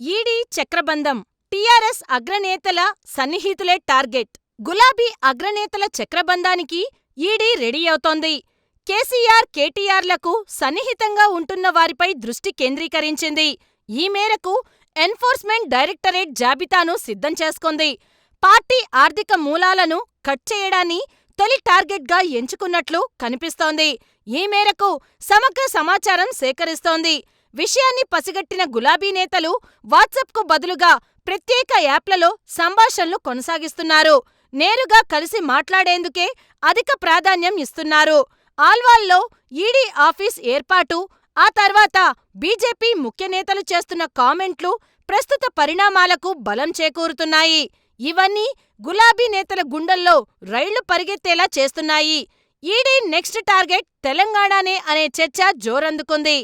ED చక్రబంధం. టీఆర్ఎస్ అగ్రనేతల సన్నిహితులే టార్గెట్. గులాబీ అగ్రనేతల చక్రబంధానికి ఈడీ రెడీ అవుతోంది. కేసీఆర్, కేటీఆర్లకు సన్నిహితంగా ఉంటున్న వారిపై దృష్టి కేంద్రీకరించింది. ఈ మేరకు ఎన్ఫోర్స్మెంట్ డైరెక్టరేట్ జాబితాను సిద్ధం చేసుకుంది. పార్టీ ఆర్థిక మూలాలను కట్ చేయడాన్ని తొలి టార్గెట్గా ఎంచుకున్నట్లు కనిపిస్తోంది. ఈ మేరకు సమగ్ర సమాచారం సేకరిస్తోంది. విషయాన్ని పసిగట్టిన గులాబీ నేతలు వాట్సాప్కు బదులుగా ప్రత్యేక యాప్లలో సంభాషణలు కొనసాగిస్తున్నారు. నేరుగా కలిసి మాట్లాడేందుకే అధిక ప్రాధాన్యం ఇస్తున్నారు. ఆల్వాల్లో ఈడీ ఆఫీస్ ఏర్పాటు, ఆ తర్వాత బీజేపీ ముఖ్యనేతలు చేస్తున్న కామెంట్లు ప్రస్తుత పరిణామాలకు బలం చేకూరుతున్నాయి. ఇవన్నీ గులాబీ నేతల గుండెల్లో రైళ్లు పరిగెత్తేలా చేస్తున్నాయి. ఈడీ నెక్స్ట్ టార్గెట్ తెలంగాణనే అనే చర్చ జోరందుకుంది.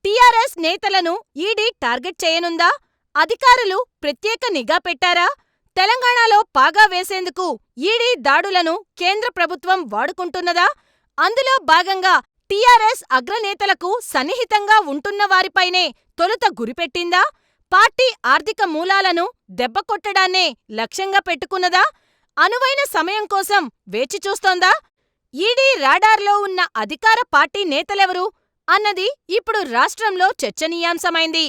టీఆర్ఎస్ నేతలను ఈడీ టార్గెట్ చేయనుందా? అధికారులు ప్రత్యేక నిఘా పెట్టారా? తెలంగాణలో పాగా వేసేందుకు ఈడీ దాడులను కేంద్ర ప్రభుత్వం వాడుకుంటున్నదా? అందులో భాగంగా టీఆర్ఎస్ అగ్రనేతలకు సన్నిహితంగా ఉంటున్న వారిపైనే తొలుత గురిపెట్టిందా? పార్టీ ఆర్థిక మూలాలను దెబ్బకొట్టడాన్నే లక్ష్యంగా పెట్టుకున్నదా? అనువైన సమయం కోసం వేచిచూస్తోందా? ఈడీ రాడార్లో ఉన్న అధికార పార్టీ నేతలెవరు అన్నది ఇప్పుడు రాష్ట్రంలో చర్చనీయాంశమైంది.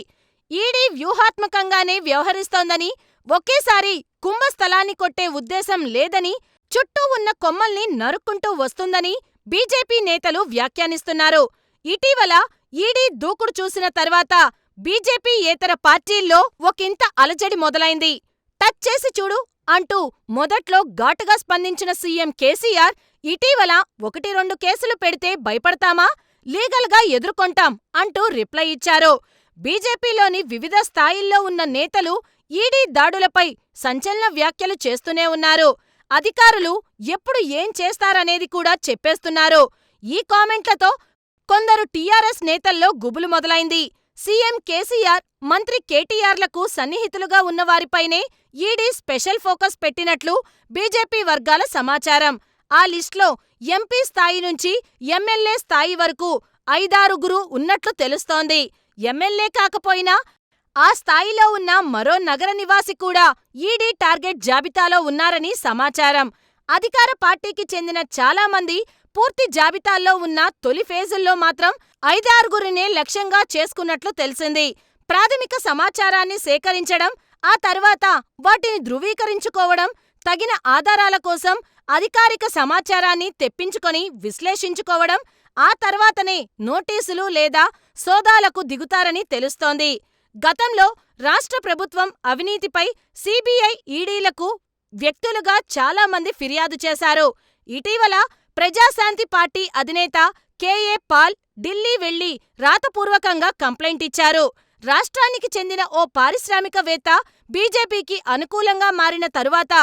ఈడీ వ్యూహాత్మకంగానే వ్యవహరిస్తోందని, ఒకేసారి కుంభస్థలాన్ని కొట్టే ఉద్దేశం లేదని, చుట్టూ ఉన్న కొమ్మల్ని నరుక్కుంటూ వస్తుందని బీజేపీ నేతలు వ్యాఖ్యానిస్తున్నారు. ఇటీవల ఈడీ దూకుడు చూసిన తర్వాత బీజేపీయేతర పార్టీల్లో ఒకింత అలజడి మొదలైంది. టచ్ చేసి చూడు అంటూ మొదట్లో ఘాటుగా స్పందించిన సీఎం కేసీఆర్ ఇటీవల 1-2 కేసులు పెడితే భయపడతామా, లీగల్గా ఎదుర్కొంటాం అంటూ రిప్లై ఇచ్చారు. బీజేపీలోని వివిధ స్థాయిల్లో ఉన్న నేతలు ఈడీ దాడులపై సంచలన వ్యాఖ్యలు చేస్తూనే ఉన్నారు. అధికారులు ఎప్పుడు ఏం చేస్తారనేది కూడా చెప్పేస్తున్నారు. ఈ కామెంట్లతో కొందరు టీఆర్ఎస్ నేతల్లో గుబులు మొదలైంది. సీఎం కేసీఆర్, మంత్రి కేటీఆర్లకు సన్నిహితులుగా ఉన్నవారిపైనే ఈడీ స్పెషల్ ఫోకస్ పెట్టినట్లు బీజేపీ వర్గాల సమాచారం. ఆ లిస్ట్లో ఎంపీ స్థాయి నుంచి ఎమ్మెల్యే స్థాయి వరకు 5-6గురు ఉన్నట్లు తెలుస్తోంది. ఎమ్మెల్యే కాకపోయినా ఆ స్థాయిలో ఉన్న మరో నగర నివాసి కూడా ఈడీ టార్గెట్ జాబితాలో ఉన్నారని సమాచారం. అధికార పార్టీకి చెందిన చాలా మంది పూర్తి జాబితాల్లో ఉన్న తొలి ఫేజుల్లో మాత్రం 5-6గురినే లక్ష్యంగా చేసుకున్నట్లు తెలిసింది. ప్రాథమిక సమాచారాన్ని సేకరించడం, ఆ తర్వాత వాటిని ధృవీకరించుకోవడం, తగిన ఆధారాల కోసం అధికారిక సమాచారాన్ని తెప్పించుకొని విశ్లేషించుకోవడం, ఆ తర్వాతనే నోటీసులు లేదా సోదాలకు దిగుతారని తెలుస్తోంది. గతంలో రాష్ట్ర ప్రభుత్వం అవినీతిపై సీబీఐ, ఈడీలకు వ్యక్తులుగా చాలా మంది ఫిర్యాదు చేశారు. ఇటీవల ప్రజాశాంతి పార్టీ అధినేత కేఏ పాల్ ఢిల్లీ వెళ్లి రాతపూర్వకంగా కంప్లైంట్ ఇచ్చారు. రాష్ట్రానికి చెందిన ఓ పారిశ్రామికవేత్త బీజేపీకి అనుకూలంగా మారిన తరువాత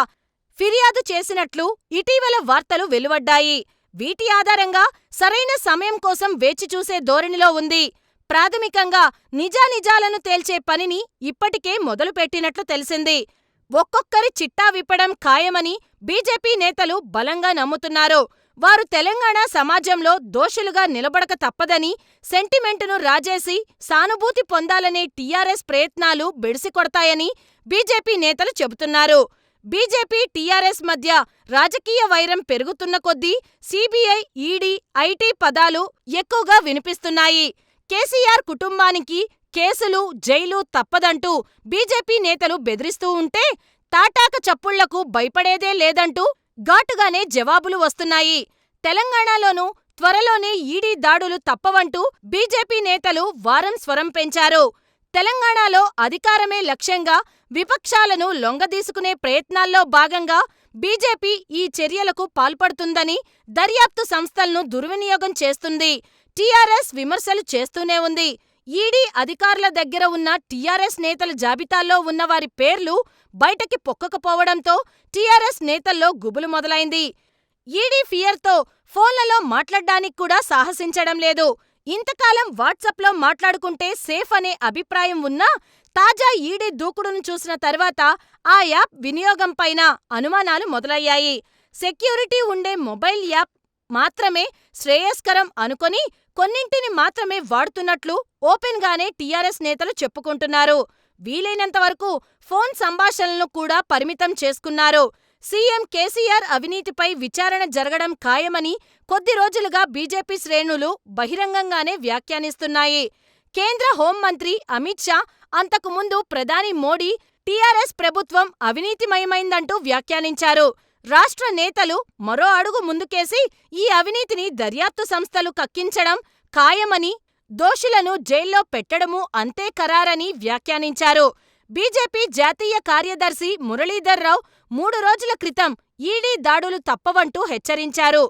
ఫిర్యాదు చేసినట్లు ఇటీవల వార్తలు వెలువడ్డాయి. వీటి ఆధారంగా సరైన సమయం కోసం వేచిచూసే ధోరణిలో ఉంది. ప్రాథమికంగా నిజానిజాలను తేల్చే పనిని ఇప్పటికే మొదలుపెట్టినట్లు తెలిసింది. ఒక్కొక్కరి చిట్టా విప్పడం ఖాయమని బీజేపీ నేతలు బలంగా నమ్ముతున్నారు. వారు తెలంగాణ సమాజంలో దోషులుగా నిలబడక తప్పదని, సెంటిమెంటును రాజేసి సానుభూతి పొందాలనే టీఆర్ఎస్ ప్రయత్నాలు బెడిసికొడతాయని బీజేపీ నేతలు చెబుతున్నారు. బీజేపీ, టీఆర్ఎస్ మధ్య రాజకీయ వైరం పెరుగుతున్న కొద్దీ సీబీఐ, ఈడీ, ఐటీ పదాలు ఎక్కువగా వినిపిస్తున్నాయి. కేసీఆర్ కుటుంబానికి కేసులు, జైలు తప్పదంటూ బీజేపీ నేతలు బెదిరిస్తూ ఉంటే, తాటాక చప్పుళ్లకు భయపడేదే లేదంటూ ఘాటుగానే జవాబులు వస్తున్నాయి. తెలంగాణలోనూ త్వరలోనే ఈడీ దాడులు తప్పవంటూ బీజేపీ నేతలు వారం స్వరం పెంచారు. తెలంగాణలో అధికారమే లక్ష్యంగా విపక్షాలను లొంగదీసుకునే ప్రయత్నాల్లో భాగంగా బీజేపీ ఈ చర్యలకు పాల్పడుతుందని దర్యాప్తు సంస్థలను దుర్వినియోగం చేస్తుంది. టీఆర్ఎస్ విమర్శలు చేస్తూనే ఉంది. ఈడీ అధికారుల దగ్గర ఉన్న టీఆర్ఎస్ నేతల జాబితాల్లో ఉన్నవారి పేర్లు బయటకి పొక్కకపోవడంతో టీఆర్ఎస్ నేతల్లో గుబులు మొదలైంది. ఈడీ ఫియర్తో ఫోన్లలో మాట్లాడ్డానికి కూడా సాహసించడం లేదు. ఇంతకాలం వాట్సాప్లో మాట్లాడుకుంటే సేఫ్ అనే అభిప్రాయం ఉన్నా, తాజా ఈడీ దూకుడును చూసిన తర్వాత ఆ యాప్ వినియోగంపైన అనుమానాలు మొదలయ్యాయి. సెక్యూరిటీ ఉండే మొబైల్ యాప్ మాత్రమే శ్రేయస్కరం అనుకొని కొన్నింటిని మాత్రమే వాడుతున్నట్లు ఓపెన్గానే టీఆర్ఎస్ నేతలు చెప్పుకుంటున్నారు. వీలైనంత వరకు ఫోన్ సంభాషణలను కూడా పరిమితం చేసుకున్నారు. సీఎం కేసీఆర్ అవినీతిపై విచారణ జరగడం ఖాయమని కొద్ది రోజులుగా బీజేపీ శ్రేణులు బహిరంగంగానే వ్యాఖ్యానిస్తున్నాయి. కేంద్ర హోంమంత్రి అమిత్ షా అంతకుముందు ప్రధాని మోడీ టీఆర్ఎస్ ప్రభుత్వం అవినీతిమయమైందంటూ వ్యాఖ్యానించారు. రాష్ట్ర నేతలు మరో అడుగు ముందుకేసి ఈ అవినీతిని దర్యాప్తు సంస్థలు కక్కించడం ఖాయమని, దోషులను జైల్లో పెట్టడమూ అంతే ఖరారని వ్యాఖ్యానించారు. బీజేపీ జాతీయ కార్యదర్శి మురళీధర్ రావు 3 రోజుల క్రితం ఈడీ దాడులు తప్పవంటూ హెచ్చరించారు.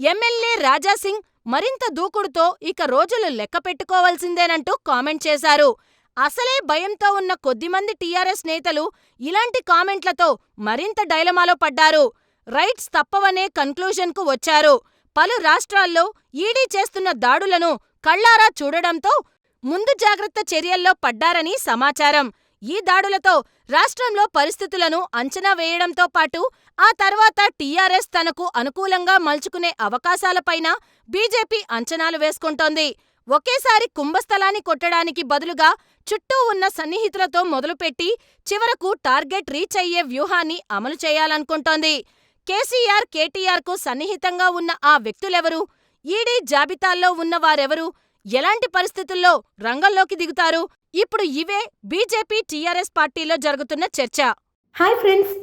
ఎమ్మెల్యే రాజాసింగ్ మరింత దూకుడుతో ఇక రోజులు లెక్క పెట్టుకోవాల్సిందేనంటూ కామెంట్ చేశారు. అసలే భయంతో ఉన్న కొద్దిమంది టీఆర్ఎస్ నేతలు ఇలాంటి కామెంట్లతో మరింత డైలమాలో పడ్డారు. రైట్స్ తప్పవనే కన్క్లూజన్కు వచ్చారు. పలు రాష్ట్రాల్లో ఈడీ చేస్తున్న దాడులను కళ్లారా చూడడంతో ముందు జాగ్రత్త చర్యల్లో పడ్డారని సమాచారం. ఈ దాడులతో రాష్ట్రంలో పరిస్థితులను అంచనా వేయడంతో పాటు ఆ తర్వాత టీఆర్ఎస్ తనకు అనుకూలంగా మలుచుకునే అవకాశాలపైన బీజేపీ అంచనాలు వేసుకుంటోంది. ఒకేసారి కుంభస్థలాన్ని కొట్టడానికి బదులుగా చుట్టూ ఉన్న సన్నిహితులతో మొదలుపెట్టి చివరకు టార్గెట్ రీచ్ అయ్యే వ్యూహాన్ని అమలు చేయాలనుకుంటోంది. కేసీఆర్, కేటీఆర్కు సన్నిహితంగా ఉన్న ఆ వ్యక్తులెవరు? ఈడీ జాబితాల్లో ఉన్న వారెవరు? ఎలాంటి పరిస్థితుల్లో రంగంలోకి దిగుతారు? ఇప్పుడు ఇవే బీజేపీ, టీఆర్ఎస్ పార్టీలో జరుగుతున్న చర్చ. హాయ్ ఫ్రెండ్స్,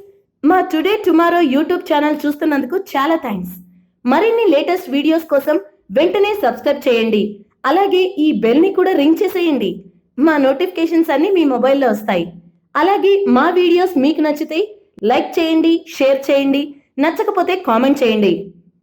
మా టుడే టుమారో యూట్యూబ్ ఛానల్ చూస్తున్నందుకు చాలా థ్యాంక్స్. మరిన్ని లేటెస్ట్ వీడియోస్ కోసం వెంటనే సబ్స్క్రైబ్ చేయండి. అలాగే ఈ బెల్ని కూడా రింగ్ చేసేయండి. మా నోటిఫికేషన్స్ అన్ని మీ మొబైల్లో వస్తాయి. అలాగే మా వీడియోస్ మీకు నచ్చితే లైక్ చేయండి, షేర్ చేయండి, నచ్చకపోతే కామెంట్ చేయండి.